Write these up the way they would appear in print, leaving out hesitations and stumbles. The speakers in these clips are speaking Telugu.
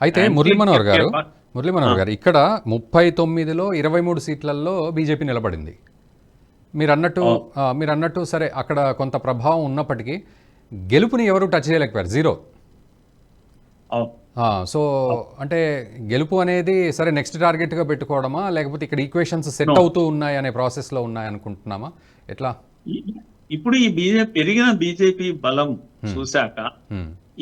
అయితే మురళీ మనోహర్ గారు ఇక్కడ 39లో 23 సీట్లలో బీజేపీ నిలబడింది. మీరన్నట్టు సరే అక్కడ కొంత ప్రభావం ఉన్నప్పటికీ గెలుపుని ఎవరు టచ్ చేయలేకపోయారు, జీరో. సో అంటే గెలుపు అనేది సరే నెక్స్ట్ టార్గెట్గా పెట్టుకోవడమా, లేకపోతే ఇక్కడ ఈక్వేషన్స్ సెట్ అవుతూ ఉన్నాయి అనే ప్రాసెస్లో ఉన్నాయి అనుకుంటున్నామా, ఎట్లా? ఇప్పుడు ఈ పెరిగిన బీజేపీ బలం చూశాక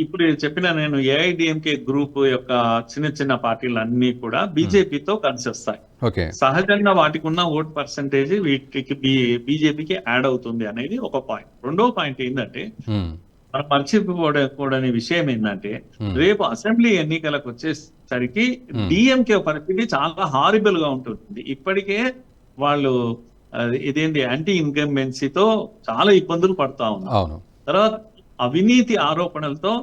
ఇప్పుడు చెప్పిన నేను ఏఐడిఎంకే గ్రూప్ యొక్క చిన్న చిన్న పార్టీలు అన్ని కూడా బీజేపీతో కలిసి వస్తాయి. సహజంగా వాటికి ఉన్న ఓట్ పర్సంటేజ్ వీటికి బీజేపీకి యాడ్ అవుతుంది అనేది ఒక పాయింట్. రెండో పాయింట్ ఏంటంటే మనం మర్చిపోకూడని విషయం ఏంటంటే రేపు అసెంబ్లీ ఎన్నికలకు వచ్చేసరికి డిఎంకే పరిస్థితి చాలా హారిబుల్ గా ఉంటుంది. ఇప్పటికే వాళ్ళు ఇదేంటి యాంటీ ఇన్కంబెన్సీతో చాలా ఇబ్బందులు పడతా ఉన్నారు. తర్వాత అవినీతి ఆరోపణలతో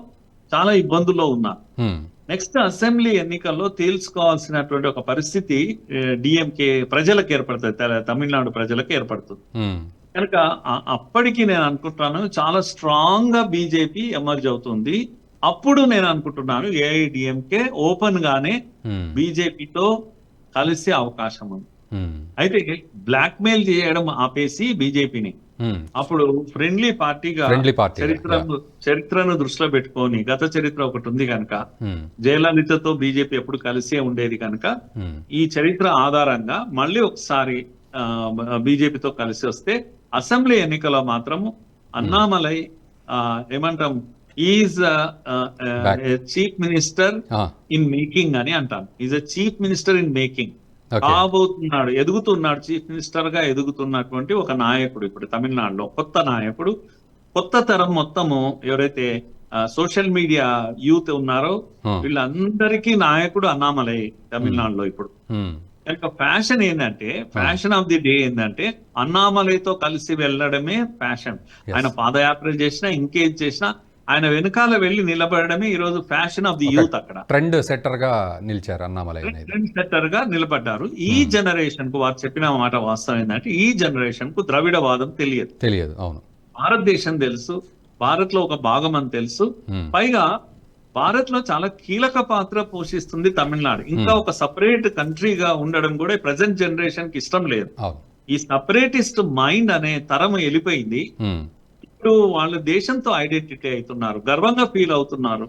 చాలా ఇబ్బందుల్లో ఉన్నారు. నెక్స్ట్ అసెంబ్లీ ఎన్నికల్లో తేల్చుకోవాల్సినటువంటి ఒక పరిస్థితి డిఎంకే ప్రజలకు ఏర్పడుతుంది, తమిళనాడు ప్రజలకు ఏర్పడుతుంది. కనుక అప్పటికి నేను అనుకుంటున్నాను చాలా స్ట్రాంగ్ గా బీజేపీ ఎమర్జ్ అవుతుంది. అప్పుడు నేను అనుకుంటున్నాను ఏఐడిఎంకే ఓపెన్ గానే బీజేపీతో కలిసే అవకాశం ఉంది. అయితే బ్లాక్ మెయిల్ చేయడం ఆపేసి బీజేపీని అప్పుడు ఫ్రెండ్లీ పార్టీగా చరిత్రను దృష్టిలో పెట్టుకొని, గత చరిత్ర ఒకటి ఉంది కనుక జయలలితతో బీజేపీ ఎప్పుడు కలిసే ఉండేది కనుక ఈ చరిత్ర ఆధారంగా మళ్ళీ ఒకసారి బీజేపీతో కలిసి వస్తే అసెంబ్లీ ఎన్నికల్లో మాత్రం అన్నామలై ఏమంటాం is chief minister in making అని అంటాం. Is a chief minister in making కాబోతున్నాడు, ఎదుగుతున్నాడు, చీఫ్ మినిస్టర్ గా ఎదుగుతున్నటువంటి ఒక నాయకుడు ఇప్పుడు తమిళనాడులో, కొత్త నాయకుడు. కొత్త తరం మొత్తము ఎవరైతే సోషల్ మీడియా యూత్ ఉన్నారో వీళ్ళందరికీ నాయకుడు అన్నామలై తమిళనాడులో ఇప్పుడు. కనుక ఫ్యాషన్ ఏంటంటే, ఫ్యాషన్ ఆఫ్ ది డే ఏంటంటే అన్నామలైతో కలిసి వెళ్ళడమే ఫ్యాషన్. ఆయన పాదయాత్ర చేసినా ఇంకేం చేసినా ఆయన వెనకాల వెళ్లి నిలబడమే ఈ రోజు ఫ్యాషన్ ఆఫ్ ది యూత్. అక్కడ ట్రెండ్ సెట్టర్ గా నిలిచారు అన్నామలై, ట్రెండ్ సెట్టర్ గా నిలబడ్డారు. ఈ జనరేషన్ కు వారు చెప్పిన మాట వాస్తవం ఏంటంటే ఈ జనరేషన్ కు ద్రవిడవాదం తెలియదు. అవును, భారతదేశం తెలుసు, భారత్ లో ఒక భాగం అని తెలుసు. పైగా భారత్ లో చాలా కీలక పాత్ర పోషిస్తుంది తమిళనాడు. ఇంకా ఒక సపరేట్ కంట్రీగా ఉండడం కూడా ప్రజెంట్ జనరేషన్ కి ఇష్టం లేదు. ఈ సపరేటిస్ట్ మైండ్ అనే తరం వెళ్ళిపోయింది. ఇప్పుడు వాళ్ళు దేశంతో ఐడెంటిటీ అవుతున్నారు, గర్వంగా ఫీల్ అవుతున్నారు.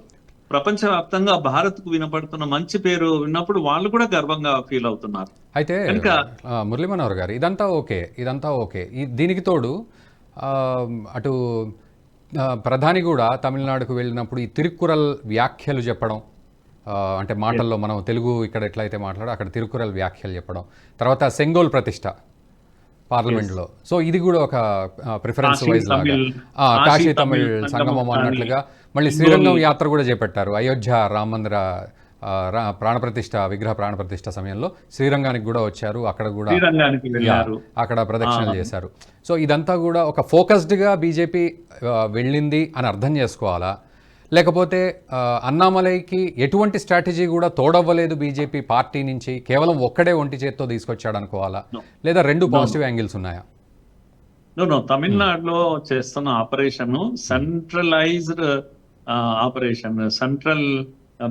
ప్రపంచవ్యాప్తంగా భారత్ కు వినపడుతున్న మంచి పేరు విన్నప్పుడు వాళ్ళు కూడా గర్వంగా ఫీల్ అవుతున్నారు. అయితే మురళీ మనోహర్ గారు ఇదంతా ఓకే. దీనికి తోడు అటు ప్రధాని కూడా తమిళనాడుకు వెళ్ళినప్పుడు ఈ తిరుక్కురల్ వ్యాఖ్యలు చెప్పడం, అంటే మాటల్లో మనం తెలుగు ఇక్కడ ఎట్లయితే మాట్లాడో అక్కడ తిరుక్కురల్ వ్యాఖ్యలు చెప్పడం, తర్వాత సెంగోల్ ప్రతిష్ట పార్లమెంట్లో. సో ఇది కూడా ఒక ప్రిఫరెన్స్ వైజ్ లాగా కాశీ తమిళ్ సంగమం అన్నట్లుగా మళ్ళీ శ్రీరంగం యాత్ర కూడా చేపట్టారు. అయోధ్య రామ మందిర విగ్రహ ప్రాణప్రతిష్ఠ సమయంలో శ్రీరంగానికి కూడా వచ్చారు, అక్కడ కూడా అక్కడ ప్రదక్షిణలు చేశారు. సో ఇదంతా కూడా ఒక ఫోకస్డ్గా బీజేపీ వెళ్ళింది అని అర్థం చేసుకోవాలా, లేకపోతే అన్నామలైకి ఎటువంటి స్ట్రాటజీ కూడా తోడవ్వలేదు బీజేపీ పార్టీ నుంచి, కేవలం ఒక్కడే ఒంటి చేత్తో తీసుకొచ్చాడు అనుకోవాలా, లేదా రెండు పాజిటివ్ యాంగిల్స్ ఉన్నాయా? తమిళనాడులో చేస్తున్న operation centralised operation, central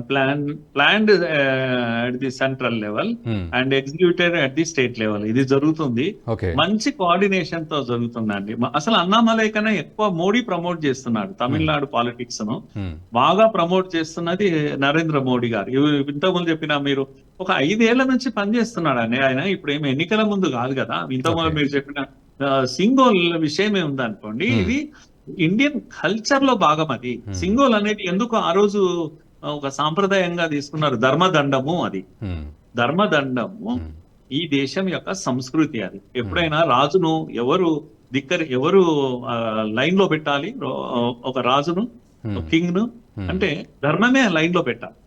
planned at the central level and executed at the state level. ఇది జరుగుతుంది, మంచి కోఆర్డినేషన్ తో జరుగుతుందండి. అసలు అన్నామలై కన్నా ఎక్కువ మోడీ ప్రమోట్ చేస్తున్నాడు తమిళనాడు పాలిటిక్స్ ను. బాగా ప్రమోట్ చేస్తున్నది నరేంద్ర మోడీ గారు. ఇంతకుముందు చెప్పిన మీరు ఒక 5 ఏళ్ల నుంచి పనిచేస్తున్నాడు అండి ఆయన. ఇప్పుడు ఏమి ఎన్నికల ముందు కాదు కదా. ఇంతకుముందు మీరు చెప్పిన సింగోల్ విషయమే ఉందనుకోండి, ఇది ఇండియన్ కల్చర్ లో భాగం. అది సింగోల్ అనేది ఎందుకు ఆ రోజు ఒక సాంప్రదాయంగా తీసుకున్నారు, ధర్మదండము. అది ధర్మదండము ఈ దేశం యొక్క సంస్కృతి. అది ఎప్పుడైనా రాజును ఎవరు లైన్ లో పెట్టాలి, ఒక రాజును కింగ్ ను అంటే ధర్మమే లైన్ లో పెట్టాలి.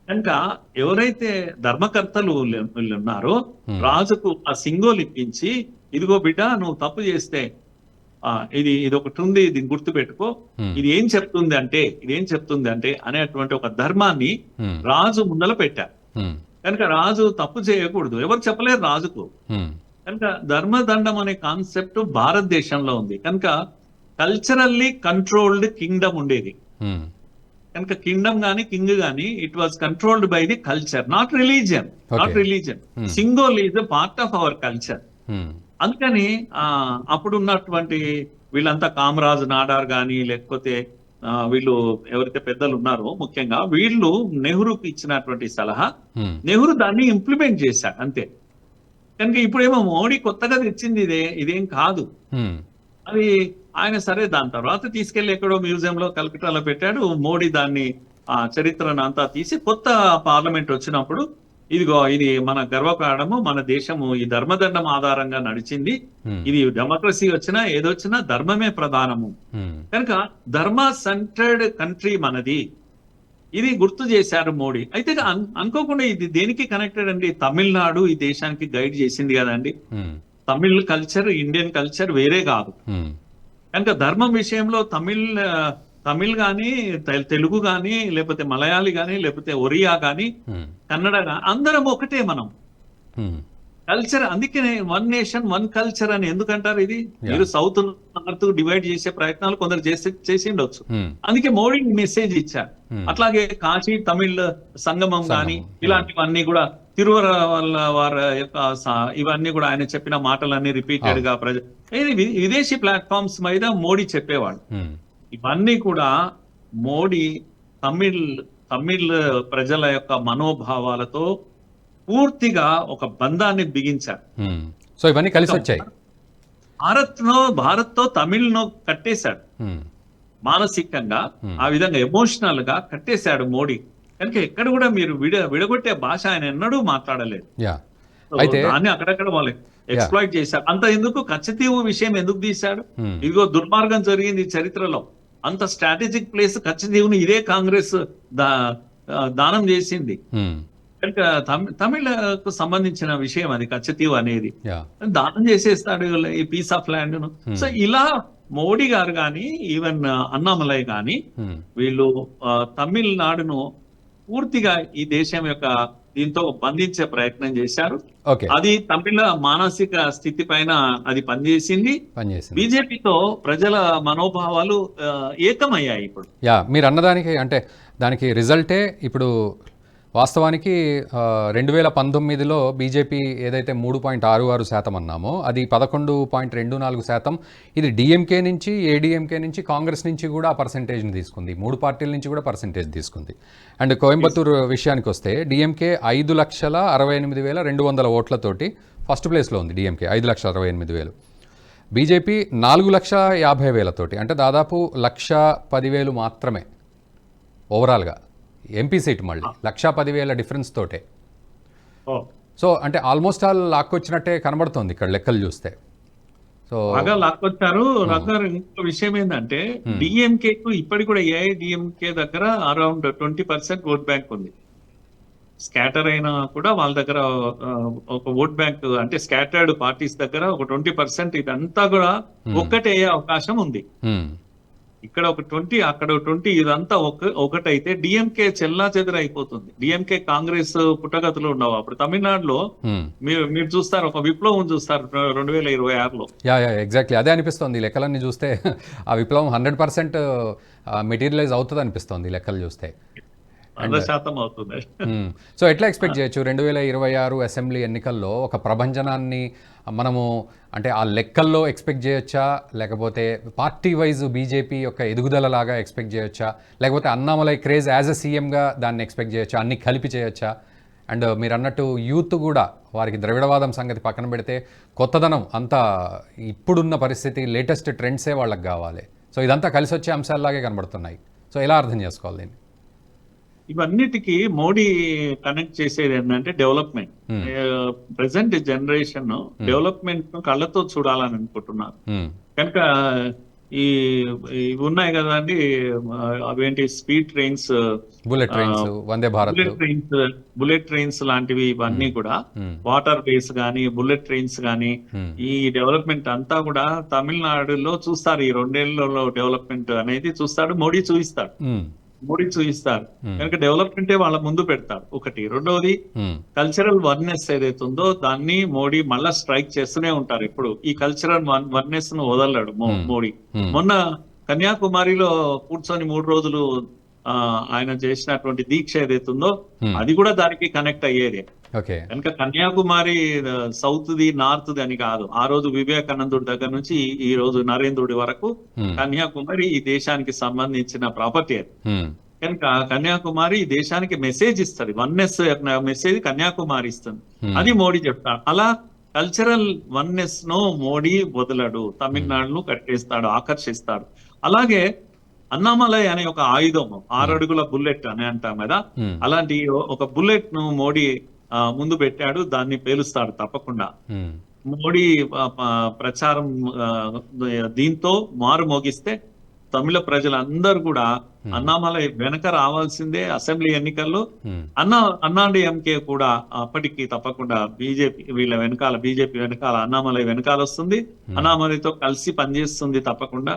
కనుక ఎవరైతే ధర్మకర్తలు ఉన్నారో రాజుకు ఆ సింగోల్ ఇప్పించి, ఇదిగో బిడ్డ నువ్వు తప్పు చేస్తే ఇది ఒకటి ఉంది, ఇది గుర్తు పెట్టుకో, ఇది ఏం చెప్తుంది అంటే అనేటువంటి ఒక ధర్మాన్ని రాజు ముందల పెట్టారు. కనుక రాజు తప్పు చేయకూడదు, ఎవరు చెప్పలేరు రాజుకు. కనుక ధర్మదండం అనే కాన్సెప్ట్ భారతదేశంలో ఉంది. కనుక కల్చరల్లీ కంట్రోల్డ్ కింగ్డమ్ ఉండేది. కనుక కింగ్డమ్ గానీ కింగ్ గానీ it was controlled by the culture, not religion. Not religion, Sengol is a part of our culture. అందుకని అప్పుడు ఉన్నటువంటి వీళ్ళంతా కామరాజ్ నాడార్ గాని లేకపోతే వీళ్ళు ఎవరైతే పెద్దలు ఉన్నారో ముఖ్యంగా వీళ్ళు నెహ్రూకి ఇచ్చినటువంటి సలహా, నెహ్రూ దాన్ని ఇంప్లిమెంట్ చేశారు అంతే. కనుక ఇప్పుడేమో మోడీ కొత్తగా తెచ్చింది ఇదేం కాదు. అది ఆయన సరే దాని తర్వాత తీసుకెళ్లి ఎక్కడో మ్యూజియం లో కల్కటాలో పెట్టాడు. మోడీ దాన్ని ఆ చరిత్రను అంతా తీసి కొత్త పార్లమెంట్ వచ్చినప్పుడు ఇదిగో ఇది మన గర్వకారణము, మన దేశము ఈ ధర్మదండం ఆధారంగా నడిచింది, ఇది డెమోక్రసీ వచ్చినా ఏదొచ్చినా ధర్మమే ప్రధానము, కనుక ధర్మ సెంటర్డ్ కంట్రీ మనది, ఇది గుర్తు చేశారు మోడీ. అయితే అనుకోకుండా ఇది దేనికి కనెక్టెడ్ అండి, తమిళనాడు ఈ దేశానికి గైడ్ చేసింది కదండి. తమిళ్ కల్చర్ ఇండియన్ కల్చర్ వేరే కాదు. కనుక ధర్మం విషయంలో తమిళ్ గాని తెలుగు గాని లేకపోతే మలయాళీ గాని లేకపోతే ఒరియా గాని కన్నడ గాని అందరం ఒకటే మనం. కల్చర్ అందుకే వన్ నేషన్ వన్ కల్చర్ అని ఎందుకంటారు. ఇది మీరు సౌత్ నార్త్ డివైడ్ చేసే ప్రయత్నాలు కొందరు చేసి ఉండొచ్చు. అందుకే మోడీ మెసేజ్ ఇచ్చారు. అట్లాగే కాశీ తమిళ్ సంగమం గాని ఇలాంటివన్నీ కూడా తిరువల వారి యొక్క ఇవన్నీ కూడా ఆయన చెప్పిన మాటలన్నీ రిపీటెడ్ గా విదేశీ ప్లాట్ఫామ్స్ మీద మోడీ చెప్పేవాడు. ఇవన్నీ కూడా మోడీ తమిళ్ ప్రజల యొక్క మనోభావాలతో పూర్తిగా ఒక బంధాన్ని బిగించారు. సో ఇవన్నీ కలిసి వచ్చాయి. భారత్ తో తమిళ్ను కట్టేశాడు మానసికంగా, ఆ విధంగా ఎమోషనల్ గా కట్టేశాడు మోడీ. కనుక ఎక్కడ కూడా మీరు విడగొట్టే భాష ఆయన ఎన్నడూ మాట్లాడలేదు. దాన్ని అక్కడక్కడ వాళ్ళు ఎక్స్ప్లాయిట్ చేశారు. అంత ఎందుకు కచ్చతీవు విషయం ఎందుకు తీశాడు? ఇదిగో దుర్మార్గం జరిగింది చరిత్రలో, అంత స్ట్రాటజిక్ ప్లేస్ కచ్చతీవుని ఇదే కాంగ్రెస్ దానం చేసింది. కనుక తమిళకు సంబంధించిన విషయం అది కచ్చతీవు అనేది దానం చేసేస్తాడు ఈ పీస్ ఆఫ్ ల్యాండ్ ను. సో ఇలా మోడీ గారు గాని ఈవెన్ అన్నామలై గాని వీళ్ళు తమిళనాడును పూర్తిగా ఈ దేశం యొక్క దీంతో బంధించే ప్రయత్నం చేశారు. అది తమిళ మానసిక స్థితి పైన అది పనిచేసింది. బీజేపీతో ప్రజల మనోభావాలు ఏకమయ్యాయి. ఇప్పుడు మీరు అన్నదానికి అంటే దానికి రిజల్టే ఇప్పుడు వాస్తవానికి 2019లో బీజేపీ ఏదైతే 3.66% అన్నామో అది 11.24%. ఇది డిఎంకే నుంచి ఏడీఎంకే నుంచి కాంగ్రెస్ నుంచి కూడా ఆ పర్సెంటేజ్ని తీసుకుంది, 3 పార్టీల నుంచి కూడా పర్సెంటేజ్ తీసుకుంది. అండ్ కోయంబత్తూరు విషయానికి వస్తే డిఎంకే 5,68,200 ఓట్లతోటి ఫస్ట్ ప్లేస్లో ఉంది. డిఎంకే 5,68,000, బీజేపీ 4,50,000 తోటి, అంటే దాదాపు 1,10,000 మాత్రమే ఓవరాల్గా ఎంపీ సీట్, మళ్ళీ 1,10,000 డిఫరెన్స్ తోటే. సో అంటే ఆల్మోస్ట్ ఆల్ లాక్కొచ్చినట్టే కనబడుతోంది ఇక్కడ లెక్కలు చూస్తే. సో బాగా లాక్కొచ్చారు. ఇంకో విషయం ఏంటంటే డిఎంకే కు ఇప్పటికి కూడా ఏఐడిఎంకే దగ్గర అరౌండ్ 20% ఓట్ బ్యాంక్ ఉంది. స్కాటర్ అయినా కూడా వాళ్ళ దగ్గర ఒక ఓట్ బ్యాంక్ అంటే స్కాటర్డ్ పార్టీస్ దగ్గర ఒక 20%, ఇదంతా కూడా ఒక్కటే అవకాశం ఉంది. ఇక్కడ ఒక 20 అక్కడ 20, ఇదంతా ఒకటైతే డిఎంకే చెల్లా చెదర అయిపోతుంది. డిఎంకే కాంగ్రెస్ పుట్టగతులు ఉండవు. అప్పుడు తమిళనాడులో మీరు చూస్తారు, ఒక విప్లవం చూస్తారు 2026లో. ఎగ్జాక్ట్లీ అదే అనిపిస్తుంది లెక్కలన్నీ చూస్తే. ఆ విప్లవం 100% మెటీరియలైజ్ అవుతుంది అనిపిస్తుంది లెక్కలు చూస్తే. 100% అవుతుంది. సో ఎట్లా ఎక్స్పెక్ట్ చేయొచ్చు 2026 అసెంబ్లీ ఎన్నికల్లో ఒక ప్రభంజనాన్ని మనము, అంటే ఆ లెక్కల్లో ఎక్స్పెక్ట్ చేయొచ్చా, లేకపోతే పార్టీ వైజ్ బీజేపీ యొక్క ఎదుగుదల లాగా ఎక్స్పెక్ట్ చేయొచ్చా, లేకపోతే అన్నామలై క్రేజ్ యాజ్ అ సీఎంగా దాన్ని ఎక్స్పెక్ట్ చేయొచ్చా, అన్ని కలిపి చేయొచ్చా? అండ్ మీరు అన్నట్టు యూత్ కూడా వారికి ద్రవిడవాదం సంగతి పక్కన పెడితే కొత్తదనం అంతా ఇప్పుడున్న పరిస్థితి లేటెస్ట్ ట్రెండ్సే వాళ్ళకి కావాలి. సో ఇదంతా కలిసి వచ్చే అంశాలలాగే కనబడుతున్నాయి. సో ఎలా అర్థం చేసుకోవాలి దీన్ని? ఇవన్నిటికీ మోడీ కనెక్ట్ చేసేది ఏంటంటే డెవలప్మెంట్. ప్రెసెంట్ జనరేషన్ డెవలప్మెంట్ కళ్ళతో చూడాలని అనుకుంటున్నారు. కనుక ఇవి ఉన్నాయి కదండి, అవేంటి speed trains, bullet trains, Vande Bharat, bullet trains లాంటివి ఇవన్నీ కూడా వాటర్ బేస్ గానీ బుల్లెట్ ట్రైన్స్ గానీ ఈ డెవలప్మెంట్ అంతా కూడా తమిళనాడులో చూస్తారు. ఈ 2 ఏళ్లలో డెవలప్మెంట్ అనేది చూస్తాడు మోడీ, చూయిస్తారు. కనుక డెవలప్మెంటే వాళ్ళ ముందు పెడతారు. ఒకటి. రెండవది కల్చరల్ వర్నెస్ ఏదైతే ఉందో దాన్ని మోడీ మళ్ళా స్ట్రైక్ చేస్తూనే ఉంటారు. ఇప్పుడు ఈ కల్చరల్ వర్నెస్ ను వదలడు మోడీ. మొన్న కన్యాకుమారిలో కూర్చొని 3 రోజులు ఆయన చేసినటువంటి దీక్ష ఏదైతుందో Hmm. అది కూడా దానికి కనెక్ట్ అయ్యేది. ఓకే. కనుక Kanyakumari south the north the అని కాదు. ఆ రోజు వివేకానందుడి దగ్గర నుంచి ఈ రోజు నరేంద్రుడి వరకు కన్యాకుమారి ఈ దేశానికి సంబంధించిన ప్రాపర్టీ అది. కనుక కన్యాకుమారి ఈ దేశానికి మెసేజ్ ఇస్తుంది. వన్నెస్ మెసేజ్ కన్యాకుమారి ఇస్తుంది. అది మోడీ చెప్తాడు. అలా కల్చరల్ వన్నెస్ ను మోడీ వదలడు. తమిళనాడును కట్టేస్తాడు, ఆకర్షిస్తాడు. అలాగే అన్నామలై అనే ఒక ఆయుధం, 6 అడుగుల బుల్లెట్ అని అంటాం కదా, అలాంటి ఒక బుల్లెట్ ను మోడీ ముందు పెట్టాడు. దాన్ని పేలుస్తాడు తప్పకుండా. మోడీ ప్రచారం దీంతో మారు మోగిస్తే తమిళ ప్రజలందరూ కూడా అన్నామలై వెనక రావాల్సిందే అసెంబ్లీ ఎన్నికల్లో. అన్నాడీఎంకే కూడా అప్పటికి తప్పకుండా బీజేపీ వెనకాల అన్నామలై వెనకాల వస్తుంది. అన్నామలైతో కలిసి పనిచేస్తుంది తప్పకుండా.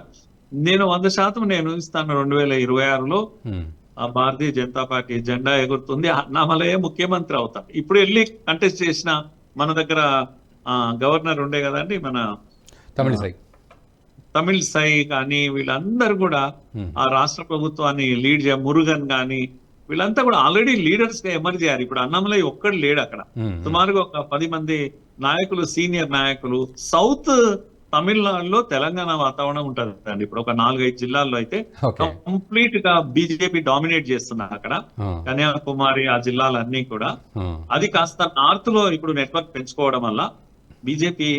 నేను 100% నేను ఇస్తాను. 2026లో భారతీయ జనతా పార్టీ జెండా ఎగురుతుంది. అన్నామలయే ముఖ్యమంత్రి అవుతాడు. ఇప్పుడు వెళ్ళి కంటెస్ట్ చేసిన మన దగ్గర గవర్నర్ ఉండే కదండి, మన తమిళసై కానీ వీళ్ళందరూ కూడా ఆ రాష్ట్ర ప్రభుత్వాన్ని లీడ్ మురుగన్ కానీ వీళ్ళంతా కూడా ఆల్రెడీ లీడర్స్ గా ఎమర్జ్ అయ్యారు. ఇప్పుడు అన్నామలై ఒక్కడు లేడు అక్కడ. సుమారుగా ఒక 10 మంది నాయకులు, సీనియర్ నాయకులు. సౌత్ తమిళనాడులో తెలంగాణ వాతావరణం ఉంటుంది అండి. ఇప్పుడు ఒక 4-5 జిల్లాల్లో అయితే కంప్లీట్ గా బీజేపీ డామినేట్ చేస్తున్నారు అక్కడ. కన్యాకుమారి ఆ జిల్లాలన్నీ కూడా. అది కాస్త నార్త్ లో ఇప్పుడు నెట్వర్క్ పెంచుకోవడం వల్ల బీజేపీ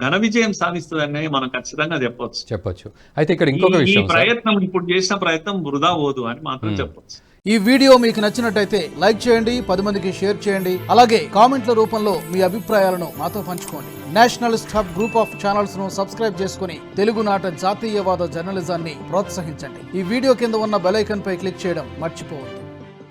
ఘన విజయం సాధిస్తుందని మనం ఖచ్చితంగా చెప్పొచ్చు. అయితే ఇక్కడ ఇంకొక విషయం, ఈ ప్రయత్నం ఇప్పుడు చేసిన ప్రయత్నం వృధా పోదు అని మాత్రం చెప్పొచ్చు. ఈ వీడియో మీకు నచ్చినట్టయితే లైక్ చేయండి, 10 మందికి షేర్ చేయండి. అలాగే కామెంట్ల రూపంలో మీ అభిప్రాయాలను మాతో పంచుకోండి. Nationalist hub group of channels ను సబ్స్క్రైబ్ చేసుకుని తెలుగునాట జాతీయవాద జర్నలిజాన్ని ప్రోత్సహించండి. ఈ వీడియో కింద ఉన్న బెల్ ఐకాన్ పై క్లిక్ చేయడం మర్చిపోవద్దు.